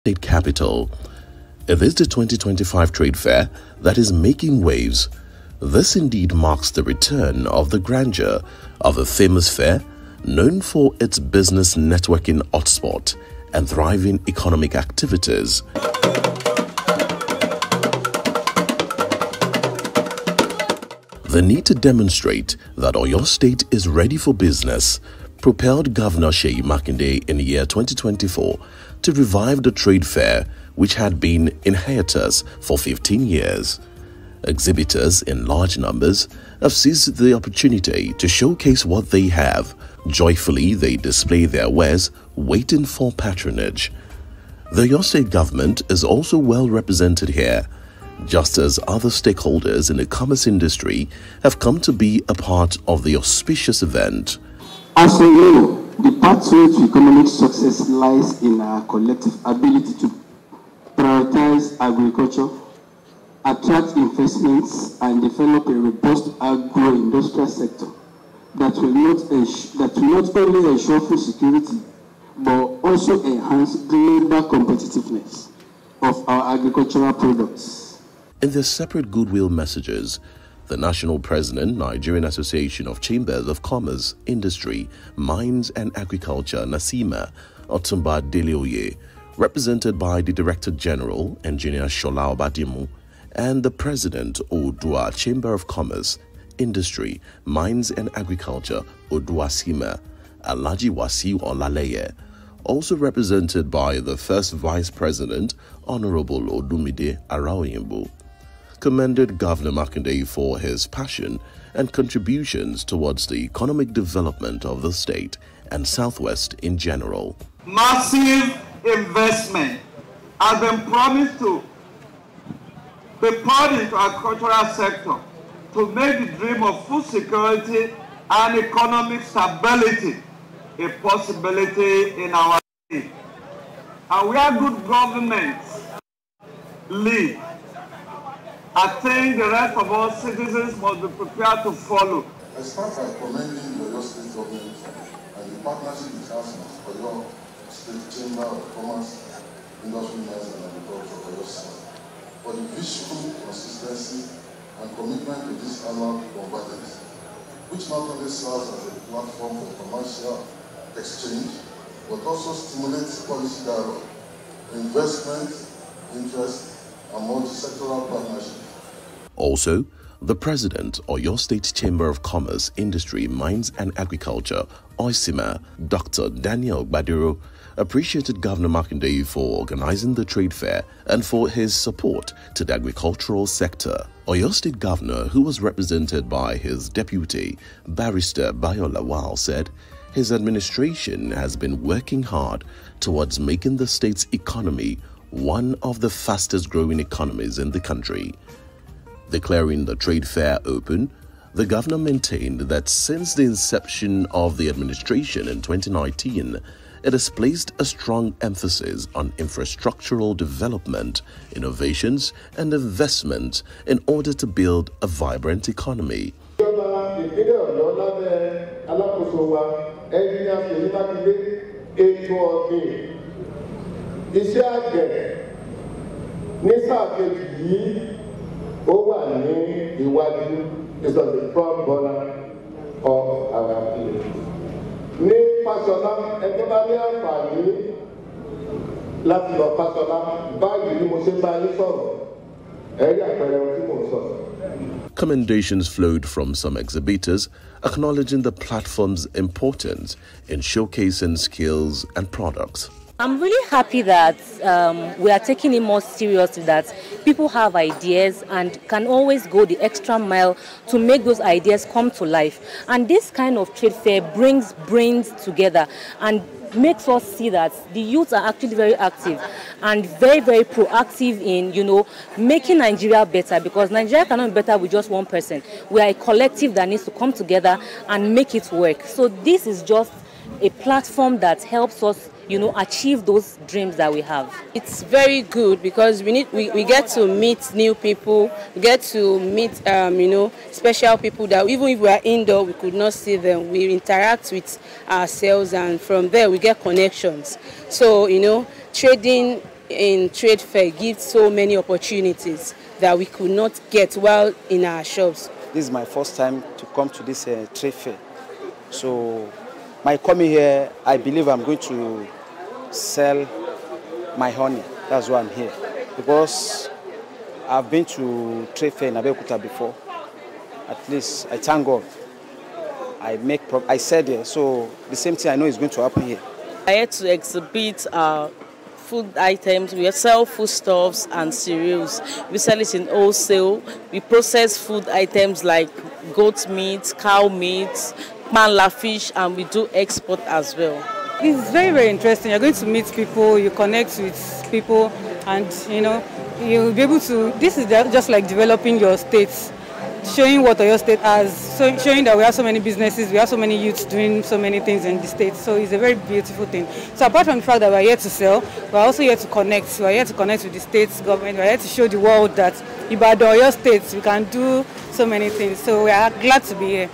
State capital. It is the 2025 trade fair that is making waves. This indeed marks the return of the grandeur of a famous fair known for its business networking hotspot and thriving economic activities. The need to demonstrate that Oyo State is ready for business propelled Governor Gov Makinde in the year 2024 to revive the trade fair, which had been in hiatus for 15 years. Exhibitors in large numbers have seized the opportunity to showcase what they have. Joyfully, they display their wares, waiting for patronage. The Oyo State government is also well represented here, just as other stakeholders in the commerce industry have come to be a part of the auspicious event. As we know, the pathway to economic success lies in our collective ability to prioritize agriculture, attract investments, and develop a robust agro-industrial sector that will not only ensure food security, but also enhance global competitiveness of our agricultural products. In their separate goodwill messages, the National President, Nigerian Association of Chambers of Commerce, Industry, Mines and Agriculture, NASIMA, Otumba Delioye, represented by the Director General, Engineer Shola Obadimu, and the President, Odua Chamber of Commerce, Industry, Mines and Agriculture, Odua Sima, Alhaji Wasiu Olaleye, also represented by the First Vice President, Honorable Odumide Araoyimbo, commended Governor Makinde for his passion and contributions towards the economic development of the state and Southwest in general. Massive investment has been promised to be poured into the agricultural sector to make the dream of food security and economic stability a possibility in our state. And where good governments lead, I think the rest of our citizens must be prepared to follow. I start by commending the Oyo State government and the partnership it has with Oyo State Chamber of Commerce, Industry, Mines and Agriculture, Oyo State, for the vision, consistency and commitment to this annual convergence, which not only serves as a platform for commercial exchange, but also stimulates policy dialogue, investment, interest, and multi-sectoral partnership. Also, the President, Oyo State Chamber of Commerce, Industry, Mines and Agriculture, OISIMA, Dr. Daniel Badiro, appreciated Governor Makinde for organizing the trade fair and for his support to the agricultural sector. Oyo State Governor, who was represented by his deputy, Barrister Bayo Lawal, said his administration has been working hard towards making the state's economy one of the fastest growing economies in the country. Declaring the trade fair open, the governor maintained that since the inception of the administration in 2019, it has placed a strong emphasis on infrastructural development, innovations, and investment in order to build a vibrant economy. Is on the front burner of our people. Commendations flowed from some exhibitors, acknowledging the platform's importance in showcasing skills and products. I'm really happy that we are taking it more seriously, that people have ideas and can always go the extra mile to make those ideas come to life. And this kind of trade fair brings brains together and makes us see that the youth are actually very active and very, very proactive in, making Nigeria better, because Nigeria cannot be better with just one person. We are a collective that needs to come together and make it work. So this is just a platform that helps us achieve those dreams that we have. It's very good because we get to meet new people, we get to meet special people that even if we are indoor we could not see them. We interact with ourselves and from there we get connections. So trading in trade fair gives so many opportunities that we could not get while in our shops. This is my first time to come to this trade fair. So my coming here, I believe I'm going to sell my honey. That's why I'm here. Because I've been to trade fair in Abeokuta before. At least I thank God. I said here, so the same thing I know is going to happen here. I had to exhibit food items. We sell foodstuffs and cereals. We sell it in wholesale. We process food items like goat meat, cow meat, manla fish, and we do export as well. It's very, very interesting. You're going to meet people, you connect with people, and you'll be able to. This is just like developing your states, showing what your state has, so showing that we have so many businesses, we have so many youths doing so many things in the state. So it's a very beautiful thing. So apart from the fact that we're here to sell, we're also here to connect. We're here to connect with the state's government. We're here to show the world that Ibadan, your states, we can do so many things. So we are glad to be here.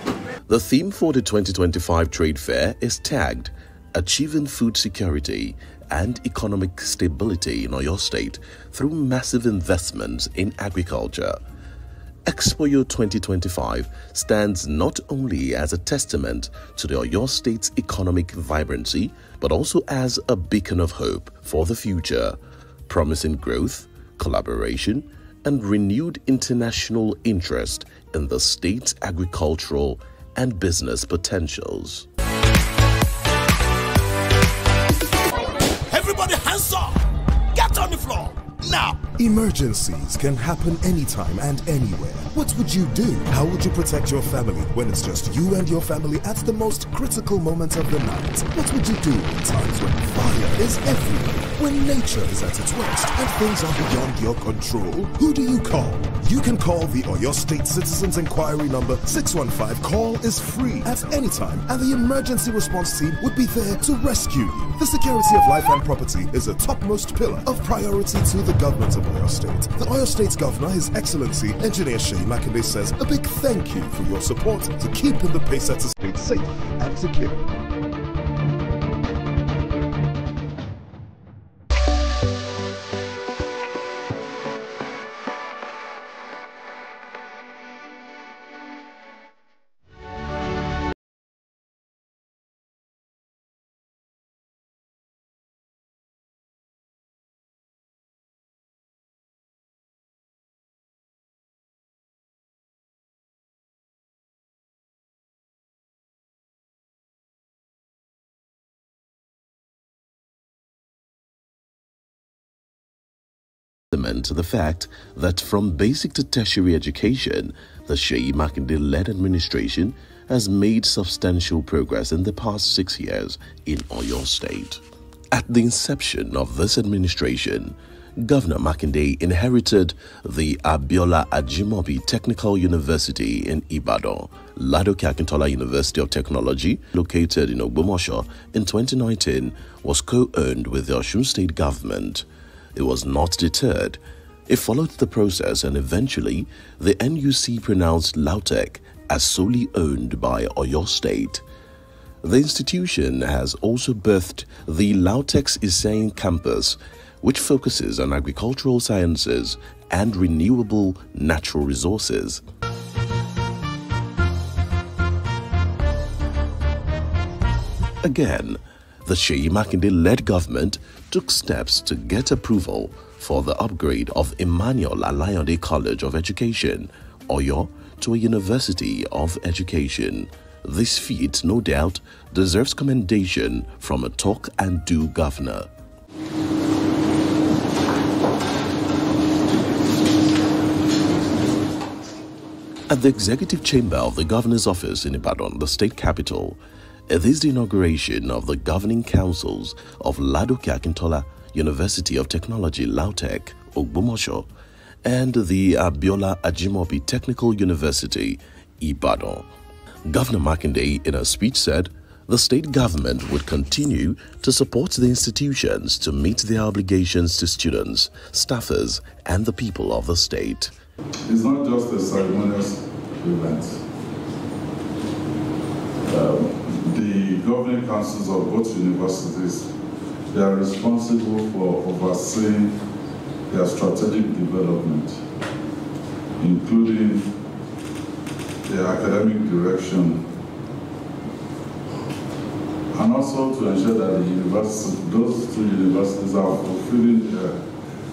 The theme for the 2025 trade fair is tagged Achieving Food Security and Economic Stability in Oyo State through Massive Investments in Agriculture. Expo 2025 stands not only as a testament to the Oyo State's economic vibrancy, but also as a beacon of hope for the future, promising growth, collaboration, and renewed international interest in the state's agricultural and business potentials. Everybody hands up! Get on the floor! Now! Emergencies can happen anytime and anywhere. What would you do? How would you protect your family when it's just you and your family at the most critical moment of the night? What would you do in times when fire is everywhere? When nature is at its worst and things are beyond your control? Who do you call? You can call the Oyo State Citizens Inquiry number 615. Call is free at any time, and the emergency response team would be there to rescue you. The security of life and property is a topmost pillar of priority to the government of Oyo State. The Oyo State's Governor, His Excellency Engineer Gov Makinde, says a big thank you for your support to keeping the Pace-Setter State safe and secure. To the fact that from basic to tertiary education, the Gov Makinde-led administration has made substantial progress in the past 6 years in Oyo State. At the inception of this administration, Governor Makinde inherited the Abiola Ajimobi Technical University in Ibadan, Ladoke Akintola University of Technology, located in Ogbomoso, in 2019, was co-owned with the Osun State government. It was not deterred. It followed the process, and eventually the NUC pronounced LAUTECH as solely owned by Oyo State. The institution has also birthed the LAUTECH's Isain campus, which focuses on agricultural sciences and renewable natural resources. Again, the Gov Makinde-led government took steps to get approval for the upgrade of Emmanuel Alayande College of Education, Oyo, to a University of Education. This feat, no doubt, deserves commendation from a talk-and-do governor. At the executive chamber of the governor's office in Ibadan, the state capital, it is the inauguration of the governing councils of Ladoke Akintola University of Technology, LAUTECH, Ogbomoso, and the Abiola Ajimobi Technical University, Ibadan. Governor Makinde, in a speech, said the state government would continue to support the institutions to meet their obligations to students, staffers, and the people of the state. It's not just a ceremonious event. The governing councils of both universities They are responsible for overseeing their strategic development, including their academic direction, and also to ensure that those two universities are fulfilling their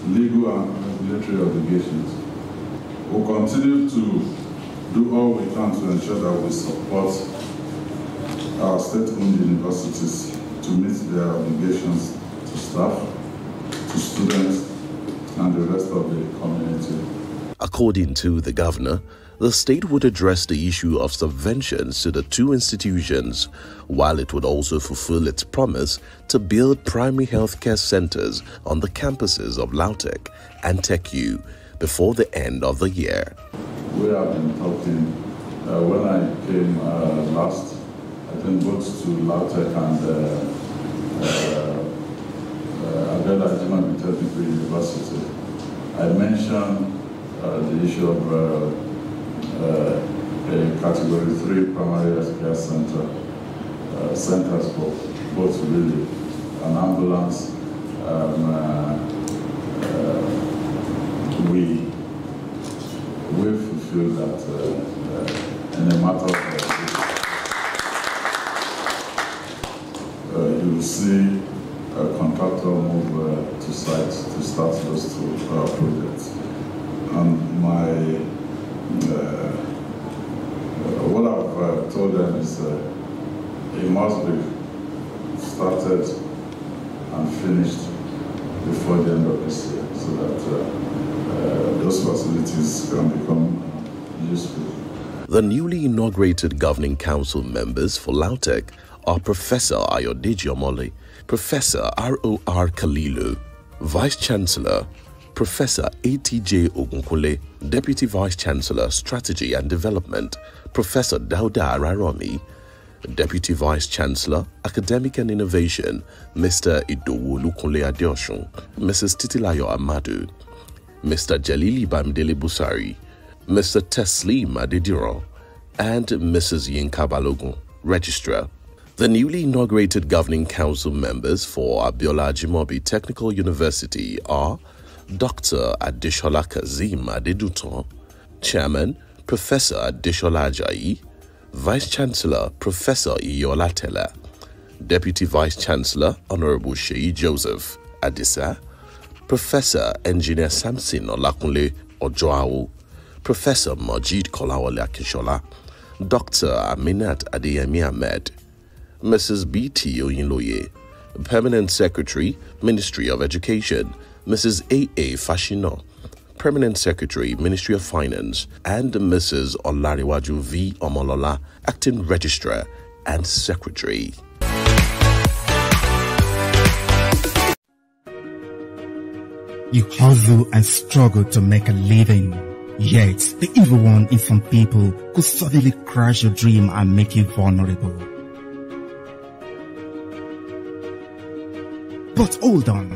legal and regulatory obligations. We'll continue to do all we can to ensure that we support our state-owned universities to meet their obligations to staff, to students, and the rest of the community. According to the governor, the state would address the issue of subventions to the two institutions, while it would also fulfill its promise to build primary healthcare centers on the campuses of LAUTECH and TechU before the end of the year. We have been talking, when I came last, I think both to LAUTECH and Abiola Ajimobi Technical University, I mentioned the issue of a Category 3 primary health care center, centers for both really an ambulance. We fulfill that in a matter of you will see a contractor move to site to start those two projects. And what I've told them is it must be started and finished before the end of this year, so that those facilities can become useful. The newly inaugurated governing council members for LAUTECH are Professor Ayodeji Omole, Professor R.O.R. Kalilu, Vice Chancellor Professor A.T.J. Ogunkunle, Deputy Vice Chancellor Strategy and Development Professor Dauda Araromi, Deputy Vice Chancellor Academic and Innovation Mr. Idowu Olukunle Adeosun, Mrs. Titilayo Amadu, Mr. Jalili Bamidele Busari, Mr. Teslim Adediro, and Mrs. Yinka Balogun, Registrar. The newly inaugurated governing council members for Abiola Ajimobi Technical University are Dr. Adeshola Kazeem Adeduton, Chairman Professor Adeshola Ajayi, Vice Chancellor Professor Iyola Tella, Deputy Vice Chancellor Honorable Sheyi Joseph Adisa, Professor Engineer Samson Olakunle Ojoawo, Professor Majid Kolawole Akishola, Dr. Aminat Adeyemi Ahmed, Mrs. B.T. Oyinloye, Permanent Secretary, Ministry of Education, Mrs. A.A. Fashino, Permanent Secretary, Ministry of Finance, and Mrs. Olariwaju V. Omolola, Acting Registrar and Secretary. You hustle and struggle to make a living, yet the evil one in some people could suddenly crush your dream and make you vulnerable. But hold on.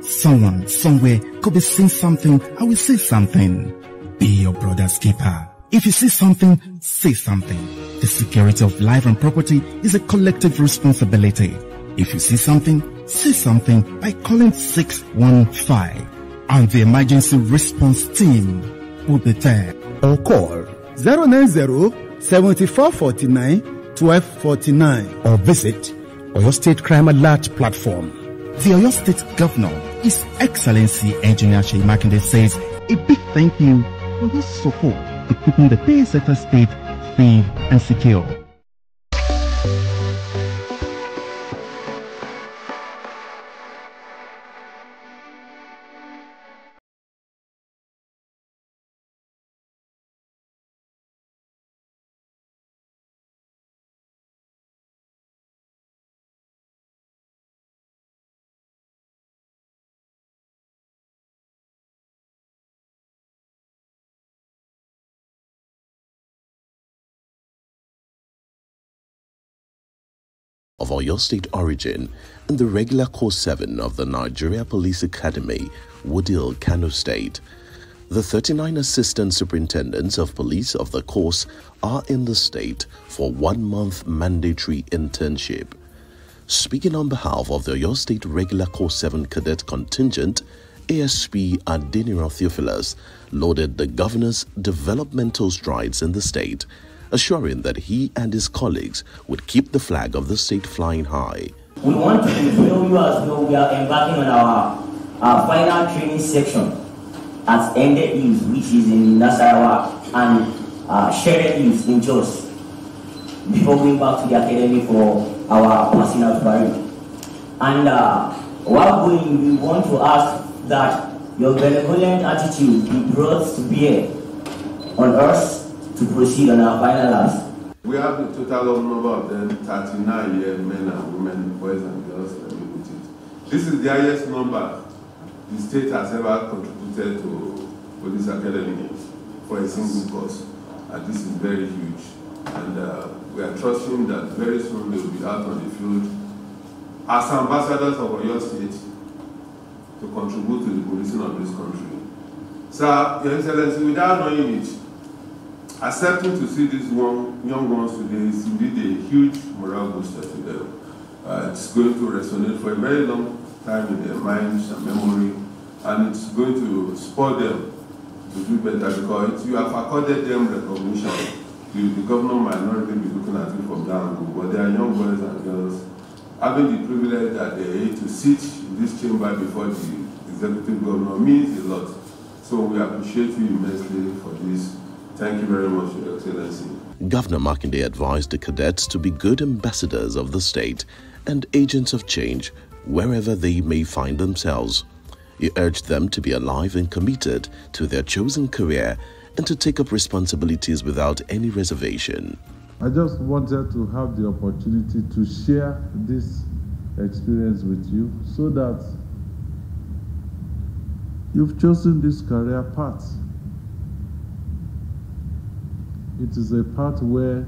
Someone, somewhere could be seeing something and will say something. Be your brother's keeper. If you see something, say something. The security of life and property is a collective responsibility. If you see something, say something by calling 615 and the emergency response team will be there. Or call 090-7449-1249 or visit Oyo State Crime Alert platform. The Oyo State Governor, His Excellency Engineer Gov Makinde says a big thank you for his support in keeping the Bay-Sector state safe and secure. Of Oyo State origin in the regular course 7 of the Nigeria Police Academy, Woodhill, Kano State. The 39 assistant superintendents of police of the course are in the state for 1 month mandatory internship. Speaking on behalf of the Oyo State Regular Corps 7 Cadet Contingent, ASP Adeniro Theophilus lauded the governor's developmental strides in the state, assuring that he and his colleagues would keep the flag of the state flying high. We want to inform you as well, we are embarking on our final training section at Ende Hills, which is in Nasarawa, and Shere Hills in Jos, before going back to the academy for our passing out parade. And while going, we want to ask that your benevolent attitude be brought to bear on us to proceed on our final labs. We have the total number of them, 39 year men and women, boys and girls. This is the highest number the state has ever contributed to police academy for a single course. And this is very huge. And we are trusting that very soon they will be out on the field as ambassadors of Oyo State to contribute to the policing of this country. Sir, Your Excellency, without knowing it, accepting to see these young ones today is indeed a huge moral booster to them. It's going to resonate for a very long time in their minds and memory, and it's going to spur them to do better because you have accorded them recognition. The governor might not even be looking at it from that angle, but they are young boys and girls having the privilege that they are to sit in this chamber before the executive governor means a lot. So we appreciate you immensely for this. Thank you very much, Your Excellency. Governor Makinde advised the cadets to be good ambassadors of the state and agents of change wherever they may find themselves. He urged them to be alive and committed to their chosen career and to take up responsibilities without any reservation. I just wanted to have the opportunity to share this experience with you so that you've chosen this career path. It is a path where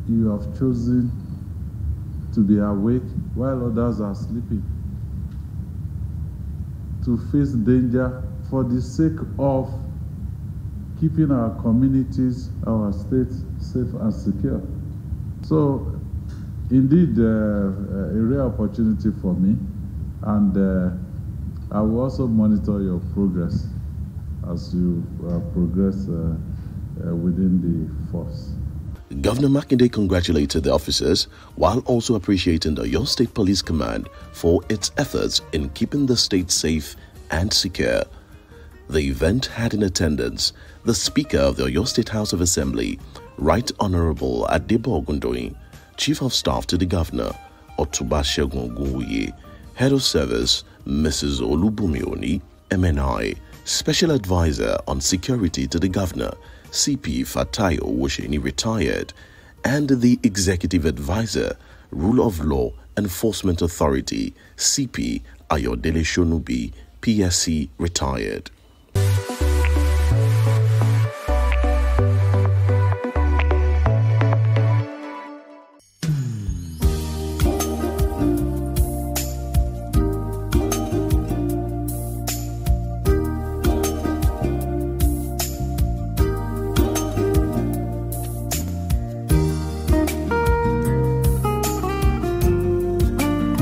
you have chosen to be awake while others are sleeping, to face danger for the sake of keeping our communities, our states safe and secure. So, indeed, a rare opportunity for me, and I will also monitor your progress as you progress within the force. Governor Makinde congratulated the officers while also appreciating the Oyo State Police Command for its efforts in keeping the state safe and secure. The event had in attendance the Speaker of the Oyo State House of Assembly, Right Honorable Adebo Ogundoyin, Chief of Staff to the Governor, Otuba Segun Ogunwuye, Head of Service, Mrs. Olubumioni, MNI, Special Advisor on Security to the Governor, CP Fatayo Wosheni retired, and the Executive Advisor, Rule of Law Enforcement Authority, CP Ayodele Shonubi, PSC retired.